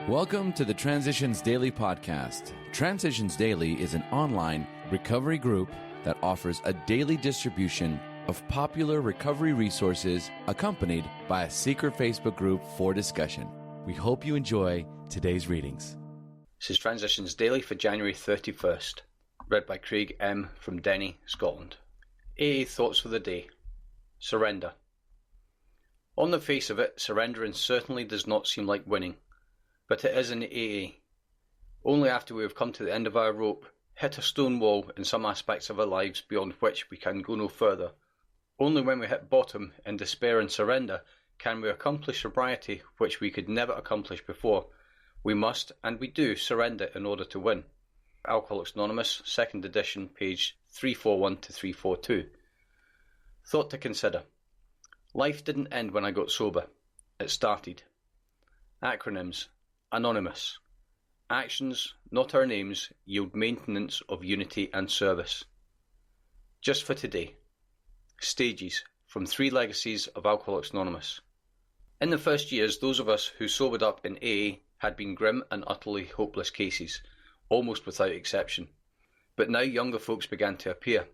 Welcome to the Transitions Daily podcast. Transitions Daily is an online recovery group that offers a daily distribution of popular recovery resources accompanied by a secret Facebook group for discussion. We hope you enjoy today's readings. This is Transitions Daily for January 31st, read by Craig M. from Denny, Scotland. AA Thoughts for the Day. Surrender. On the face of it, surrendering certainly does not seem like winning, but it is in AA. Only after we have come to the end of our rope, hit a stone wall in some aspects of our lives beyond which we can go no further. Only when we hit bottom in despair and surrender can we accomplish sobriety which we could never accomplish before. We must, and we do, surrender in order to win. Alcoholics Anonymous, 2nd edition, page 341 to 342. Thought to consider. Life didn't end when I got sober. It started. Acronyms. Anonymous. Actions, not our names, yield maintenance of unity and service. Just for today. Stages from 3 legacies of Alcoholics Anonymous. In the first years, those of us who sobered up in AA had been grim and utterly hopeless cases, almost without exception. But now younger folks began to appear.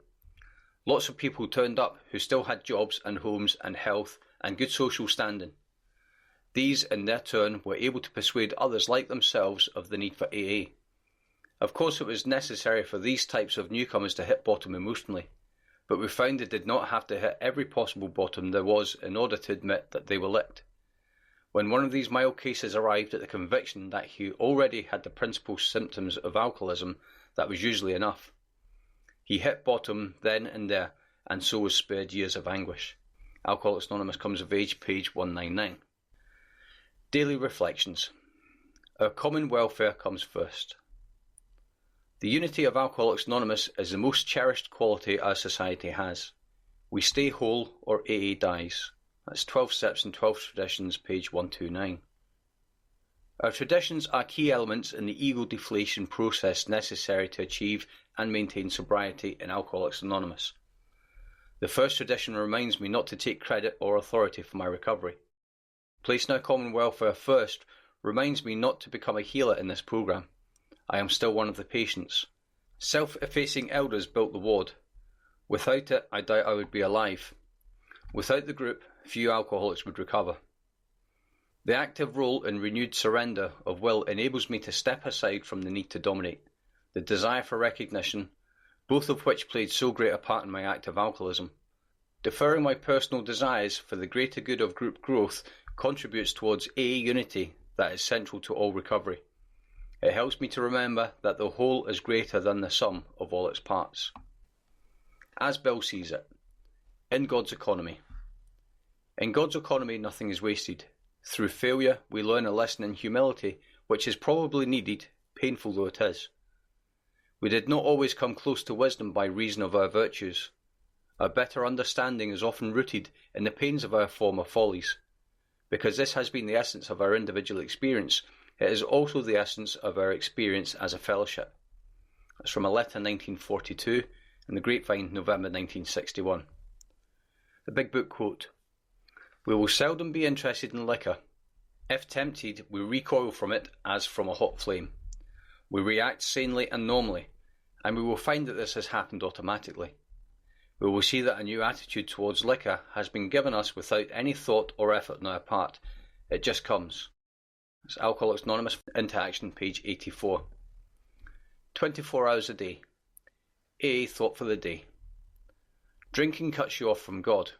Lots of people turned up who still had jobs and homes and health and good social standing. These, in their turn, were able to persuade others like themselves of the need for AA. Of course, it was necessary for these types of newcomers to hit bottom emotionally, but we found they did not have to hit every possible bottom there was in order to admit that they were licked. When one of these mild cases arrived at the conviction that he already had the principal symptoms of alcoholism, that was usually enough. He hit bottom then and there, and so was spared years of anguish. Alcoholics Anonymous Comes of Age, page 199. Daily Reflections. Our common welfare comes first. The unity of Alcoholics Anonymous is the most cherished quality our society has. We stay whole or AA dies. That's 12 Steps and 12 Traditions, page 129. Our traditions are key elements in the ego deflation process necessary to achieve and maintain sobriety in Alcoholics Anonymous. The first tradition reminds me not to take credit or authority for my recovery. Placing our common welfare first reminds me not to become a healer in this program. I am still one of the patients. Self-effacing elders built the ward. Without it, I doubt I would be alive. Without the group, few alcoholics would recover. The active role in renewed surrender of will enables me to step aside from the need to dominate, the desire for recognition, both of which played so great a part in my active alcoholism. Deferring my personal desires for the greater good of group growth contributes towards AA unity that is central to all recovery. It helps me to remember that the whole is greater than the sum of all its parts. As Bill sees it, in God's economy. In God's economy, nothing is wasted. Through failure, we learn a lesson in humility, which is probably needed, painful though it is. We did not always come close to wisdom by reason of our virtues. Our better understanding is often rooted in the pains of our former follies. Because this has been the essence of our individual experience, it is also the essence of our experience as a fellowship. It's from a letter 1942 and the Grapevine, November 1961. The Big Book quote: "We will seldom be interested in liquor. If tempted, we recoil from it as from a hot flame. We react sanely and normally, and we will find that this has happened automatically. We will see that a new attitude towards liquor has been given us without any thought or effort on our part. It just comes." It's Alcoholics Anonymous Into Action, page 84. 24 hours a day. AA Thought for the Day. Drinking cuts you off from God.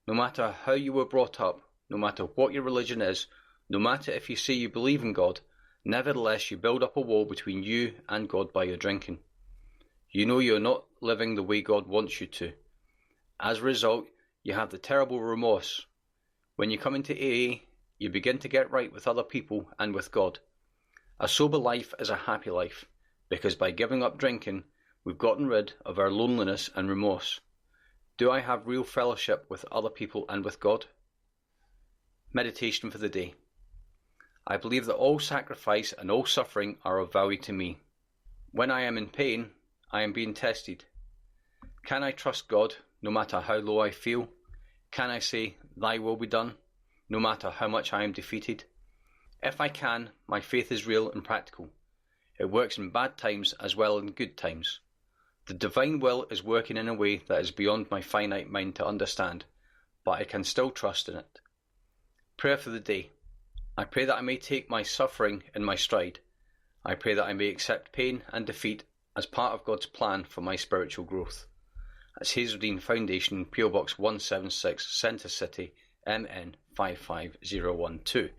No matter how you were brought up, no matter what your religion is, no matter if you say you believe in God, nevertheless you build up a wall between you and God by your drinking. You know you're not living the way God wants you to. As a result, you have the terrible remorse. When you come into AA, you begin to get right with other people and with God. A sober life is a happy life, because by giving up drinking, we've gotten rid of our loneliness and remorse. Do I have real fellowship with other people and with God? Meditation for the day. I believe that all sacrifice and all suffering are of value to me. When I am in pain, I am being tested. Can I trust God no matter how low I feel? Can I say, "Thy will be done," no matter how much I am defeated? If I can, my faith is real and practical. It works in bad times as well as in good times. The divine will is working in a way that is beyond my finite mind to understand, but I can still trust in it. Prayer for the day. I pray that I may take my suffering in my stride. I pray that I may accept pain and defeat as part of God's plan for my spiritual growth. That's Hazeldean Foundation, PO Box 176, Centre City, MN 55012.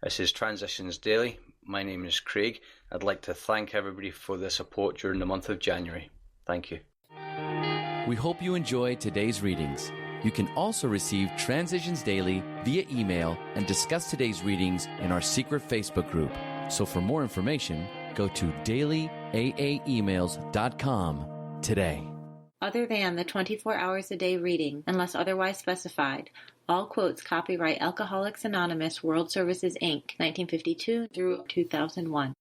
This is Transitions Daily. My name is Craig. I'd like to thank everybody for their support during the month of January. Thank you. We hope you enjoyed today's readings. You can also receive Transitions Daily via email and discuss today's readings in our secret Facebook group. So for more information, go to dailyaaemails.com today. Other than the 24 hours a day reading, unless otherwise specified, all quotes copyright Alcoholics Anonymous World Services, Inc., 1952 through 2001.